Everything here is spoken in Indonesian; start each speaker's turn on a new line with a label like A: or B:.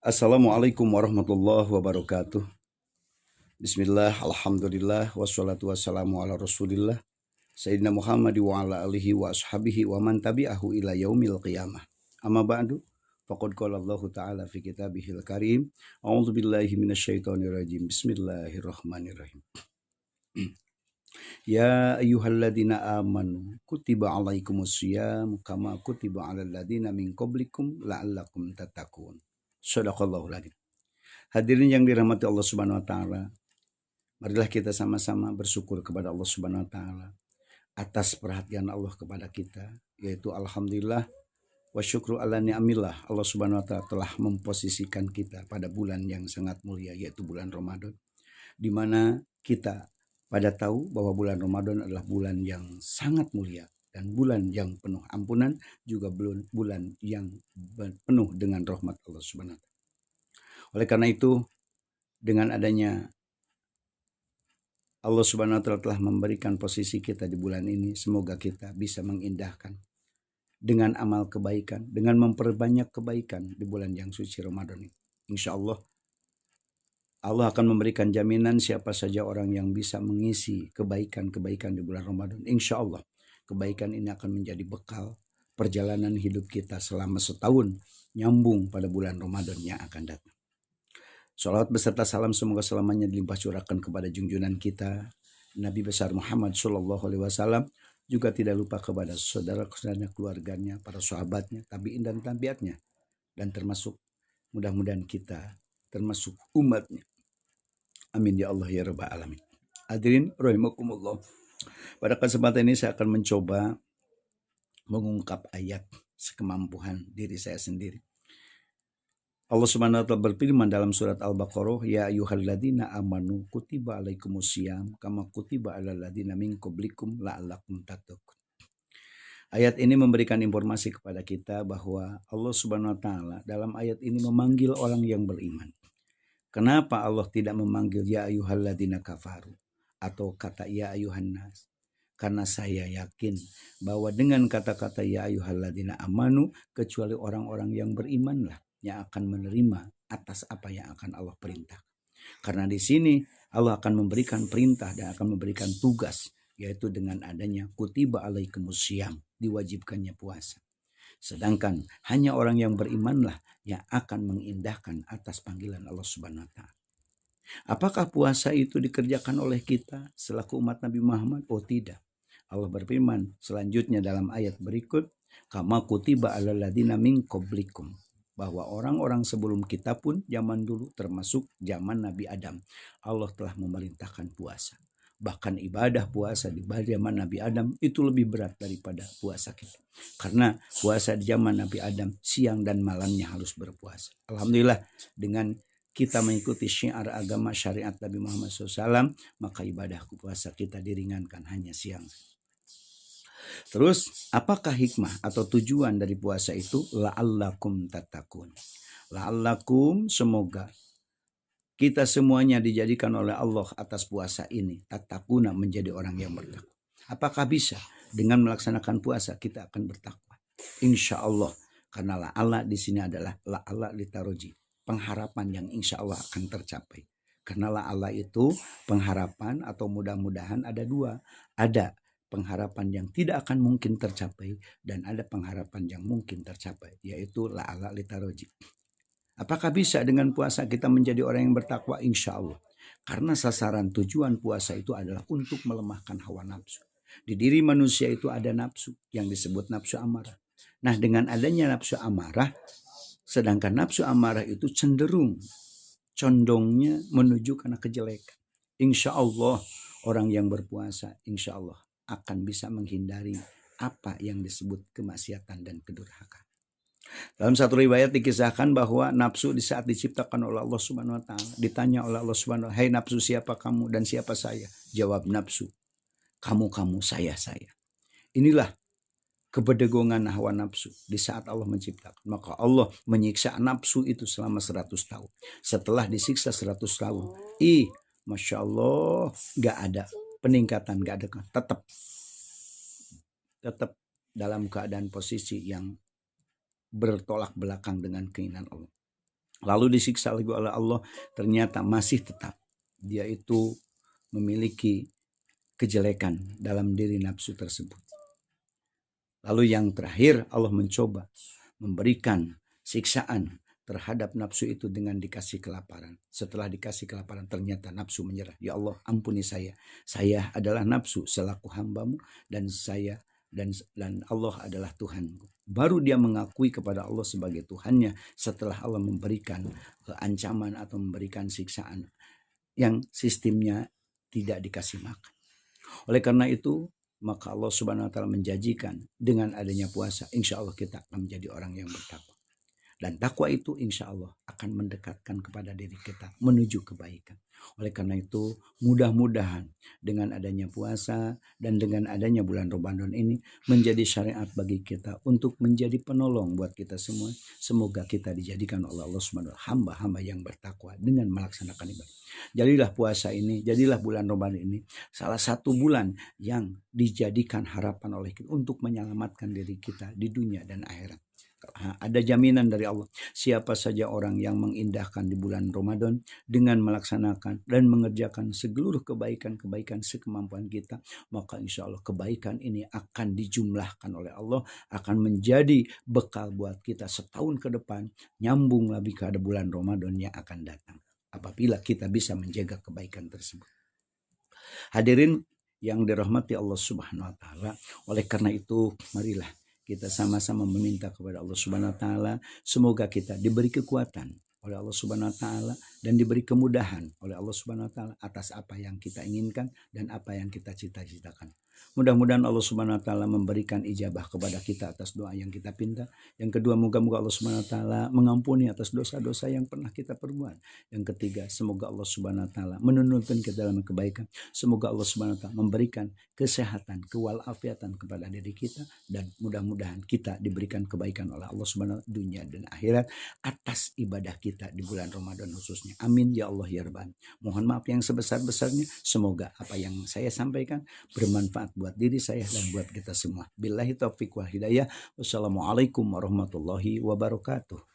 A: Assalamualaikum warahmatullahi wabarakatuh. Bismillah, alhamdulillah, wassalatu wassalamu ala rasulillah Sayyidina Muhammad wa ala alihi wa ashabihi wa man tabi'ahu ila yaumil qiyamah. Amma ba'du, faqad qala Allah ta'ala fi kitabihil karim. A'udzu billahi minasyaitonir rajim. Bismillahirrahmanirrahim. Ya ayyuhalladzina amanu kutiba alaikumusiyam kama kutiba alal ladzina min qablikum la'allakum tattaqun. Shadaqallahul adzim. Hadirin yang dirahmati Allah Subhanahu wa taala, marilah kita sama-sama bersyukur kepada Allah Subhanahu wa taala atas perhatian Allah kepada kita, yaitu alhamdulillah wa syukru ala ni'amillah. Allah Subhanahu wa taala telah memposisikan kita pada bulan yang sangat mulia, yaitu bulan Ramadan, di mana kita pada tahu bahwa bulan Ramadan adalah bulan yang sangat mulia dan bulan yang penuh ampunan, juga bulan yang penuh dengan rahmat Allah Subhanahu wa taala. Oleh karena itu, dengan adanya Allah Subhanahu wa taala telah memberikan posisi kita di bulan ini, semoga kita bisa mengindahkan dengan amal kebaikan, dengan memperbanyak kebaikan di bulan yang suci Ramadan ini. Insya Allah, Allah akan memberikan jaminan siapa saja orang yang bisa mengisi kebaikan-kebaikan di bulan Ramadan. Insya Allah, kebaikan ini akan menjadi bekal perjalanan hidup kita selama setahun, nyambung pada bulan Ramadan yang akan datang. Salawat beserta salam semoga selamanya dilimpah curahkan kepada junjungan kita Nabi besar Muhammad Shallallahu Alaihi Wasallam, juga tidak lupa kepada saudara-saudaranya, keluarganya, para sahabatnya, tabiin dan tabiatnya, dan termasuk mudah-mudahan kita termasuk umatnya. Amin ya Allah ya Rabbal Alamin. Hadirin rahimakumullah. Pada kesempatan ini saya akan mencoba mengungkap ayat sekemampuan diri saya sendiri. Allah Subhanahu wa taala berfirman dalam surat Al-Baqarah, ya ayyuhalladzina amanu kutiba alaikumusiyam kama kutiba alal ladzina min qablikum la'allakum tattaqun. Ayat ini memberikan informasi kepada kita bahwa Allah Subhanahu wa taala dalam ayat ini memanggil orang yang beriman. Kenapa Allah tidak memanggil ya ayyuhalladzina kafaru atau kata ya ayyuhannas? Karena saya yakin bahwa dengan kata-kata ya ayyuhalladzina amanu, kecuali orang-orang yang berimanlah yang akan menerima atas apa yang akan Allah perintah. Karena di sini Allah akan memberikan perintah dan akan memberikan tugas, yaitu dengan adanya kutiba alaikumusiyam, diwajibkannya puasa. Sedangkan hanya orang yang berimanlah yang akan mengindahkan atas panggilan Allah Subhanahu wa taala. Apakah puasa itu dikerjakan oleh kita selaku umat Nabi Muhammad? Oh tidak. Allah berfirman selanjutnya dalam ayat berikut, kama kutiba alal ladzina min qablikum, bahwa orang-orang sebelum kita pun zaman dulu termasuk zaman Nabi Adam, Allah telah memerintahkan puasa. Bahkan ibadah puasa di zaman Nabi Adam itu lebih berat daripada puasa kita. Karena puasa di zaman Nabi Adam siang dan malamnya harus berpuasa. Alhamdulillah dengan kita mengikuti syiar agama syariat Nabi Muhammad SAW, maka ibadah puasa kita diringankan hanya siang. Terus apakah hikmah atau tujuan dari puasa itu? La'allakum tattaqun. La'allakum, semoga kita semuanya dijadikan oleh Allah atas puasa ini tattaquna, menjadi orang yang bertakwa. Apakah bisa dengan melaksanakan puasa kita akan bertakwa? Insya Allah, karena la'alla di sini adalah la'alla litaroji, pengharapan yang insya Allah akan tercapai. Karena la'alla itu pengharapan atau mudah-mudahan ada dua. Ada pengharapan yang tidak akan mungkin tercapai dan ada pengharapan yang mungkin tercapai, yaitu la'ala litaroji. Apakah bisa dengan puasa kita menjadi orang yang bertakwa? Insya Allah. Karena sasaran tujuan puasa itu adalah untuk melemahkan hawa nafsu. Di diri manusia itu ada nafsu yang disebut nafsu amarah. Nah, dengan adanya nafsu amarah, sedangkan nafsu amarah itu condongnya menuju karena kejelekan. Insya Allah orang yang berpuasa insya Allah akan bisa menghindari apa yang disebut kemaksiatan dan kedurhakaan. Dalam satu riwayat dikisahkan bahwa nafsu di saat diciptakan oleh Allah Subhanahu wa taala, ditanya oleh Allah Subhanahu wa taala, "Hai nafsu, siapa kamu dan siapa saya?" Jawab nafsu, "Kamu, saya." Inilah kebedegongan hawa nafsu di saat Allah menciptakan. Maka Allah menyiksa nafsu itu selama 100 tahun. Setelah disiksa 100 tahun, Masya Allah, gak ada peningkatan, gak ada, tetap dalam keadaan posisi yang bertolak belakang dengan keinginan Allah. lalu disiksa lagi oleh Allah, ternyata masih tetap dia itu memiliki kejelekan dalam diri nafsu tersebut. Lalu yang terakhir, Allah mencoba memberikan siksaan terhadap nafsu itu dengan dikasih kelaparan. Setelah dikasih kelaparan, ternyata nafsu menyerah. Ya Allah, ampuni saya. Saya adalah nafsu selaku hambamu, dan saya dan Allah adalah Tuhanku. Baru dia mengakui kepada Allah sebagai Tuhannya setelah Allah memberikan ancaman atau memberikan siksaan yang sistemnya tidak dikasih makan. Oleh karena itu, maka Allah Subhanahu wa taala menjanjikan dengan adanya puasa, insya Allah kita akan menjadi orang yang bertakwa. Dan takwa itu insya Allah akan mendekatkan kepada diri kita menuju kebaikan. Oleh karena itu, mudah-mudahan dengan adanya puasa dan dengan adanya bulan Ramadan ini menjadi syariat bagi kita untuk menjadi penolong buat kita semua. Semoga kita dijadikan oleh Allah Subhanahu wa taala hamba-hamba yang bertakwa dengan melaksanakan ibadah. Jadilah puasa ini, jadilah bulan Ramadan ini salah satu bulan yang dijadikan harapan oleh kita untuk menyelamatkan diri kita di dunia dan akhirat. Ada jaminan dari Allah, siapa saja orang yang mengindahkan di bulan Ramadan dengan melaksanakan dan mengerjakan seluruh kebaikan-kebaikan sekemampuan kita, maka insya Allah kebaikan ini akan dijumlahkan oleh Allah, akan menjadi bekal buat kita setahun ke depan, nyambung lagi ke bulan Ramadan yang akan datang apabila kita bisa menjaga kebaikan tersebut. Hadirin yang dirahmati Allah Subhanahu wa taala, oleh karena itu marilah kita sama-sama meminta kepada Allah Subhanahu wa taala semoga kita diberi kekuatan oleh Allah Subhanahu wa taala dan diberi kemudahan oleh Allah Subhanahu wa taala atas apa yang kita inginkan dan apa yang kita cita-citakan. Mudah-mudahan Allah Subhanahu wa taala memberikan ijabah kepada kita atas doa yang kita pinta. Yang kedua, moga-moga Allah Subhanahu wa taala mengampuni atas dosa-dosa yang pernah kita perbuat. Yang ketiga, semoga Allah Subhanahu wa taala menuntunkan kita dalam kebaikan. Semoga Allah Subhanahu wa taala memberikan kesehatan, kewalafiatan kepada diri kita, dan mudah-mudahan kita diberikan kebaikan oleh Allah Subhanahu wa taala dunia dan akhirat atas ibadah kita di bulan Ramadan khususnya. Amin ya Allah ya Rabbal. Mohon maaf yang sebesar-besarnya. Semoga apa yang saya sampaikan bermanfaat buat diri saya dan buat kita semua. Billahi taufiq wal hidayah. Wassalamualaikum warahmatullahi wabarakatuh.